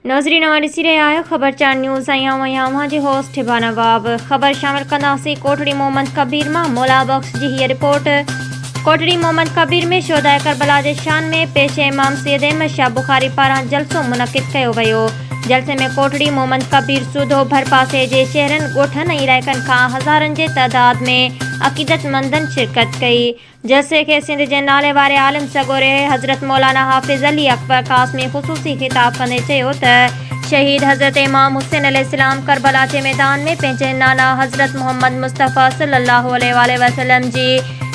नाज़रीन ॾिसी रहिया आहियो ख़बर 4 न्यूज़ ऐं जे होस्ट हिबाना वाब। ख़बर शामिल कंदासीं कोटड़ी मोहम्मद कबीर मां मौला बख्श जी हीअ रिपोर्ट। कोटड़ी मोहम्मद कबीर में शोहदाए करबला जे शान में पेश इमाम सैयद अहमद शाह बुखारी पारां जलसो मुनक़िद कयो वियो। जलसे में कोटड़ी मोहम्मद कबीर सूधो भरपासे जे शहरनि ॻोठनि ऐं इलाइक़नि खां हज़ारनि जे तइदाद में अक़ीदतमंदनि शिरकत कई। जलसे के सिंध जे नाले वारे आलिम सगोरे हज़रत मौलाना हाफ़िज़ अली अकबर क़ासमी ख़ुसूसी ख़िताब कंदे चयो त शहीद हज़रत इमाम हुसैन अलैहिस्सलाम करबला जे मैदान में पंहिंजे नाना हज़रत मोहम्मद मुस्तफ़ा सल्लल्लाहु अलैहि वसल्लम जी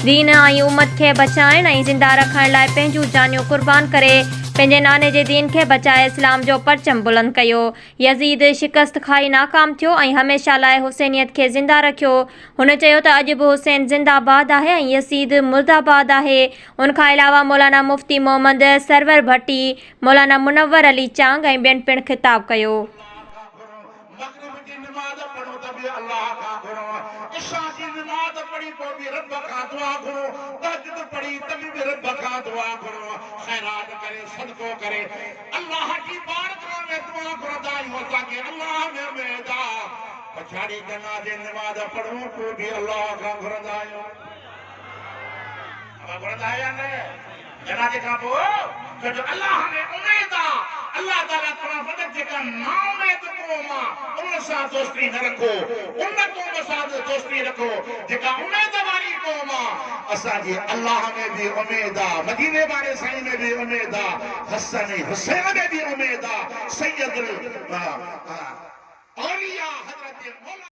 दीन ऐं उम्मत खे बचाइण ऐं ज़िंदा रखण लाइ पंहिंजूं जानियूं कुर्बान करे पंहिंजे नाने जे दीन खे बचाए इस्लाम जो परचम बुलंद कयो। यज़ीद शिकस्त खाई नाकाम थियो ऐं हमेशह लाइ हुसैनियत खे ज़िंदा रखियो। हुन चयो त अॼु बि हुसैन ज़िंदाबाद आहे ऐं यज़ीद मुर्दाबाद आहे। उनखां अलावा मौलाना मुफ्ती मोहम्मद सरवर भट्टी, मौलाना मुनव्वर अली चांग ऐं ॿियनि पिणु ख़िताब कयो। पछाड़ी जनाज़े नमाज़ पढ़ूं तो भी अल्लाह का घुरंदा आहियूं। अब घुरंदा आहियो न जनाज़े खां पोइ छो जो अल्लाह में उम्मीद आहे। अल्लाह ताला तव्हां वटि जेका नाउमीद क़ौम आहे उन सां दोस्ती न रखो, उन क़ौम सां दोस्ती रखो जेका उम्मीद वारी क़ौम आहे। असांजी अल्लाह में भी उम्मीद आहे, मदीने वारे साईं में भी उम्मीद आहे, हसन हुसैन में भी उम्मीद आहे, सैयदुल औलिया हज़रत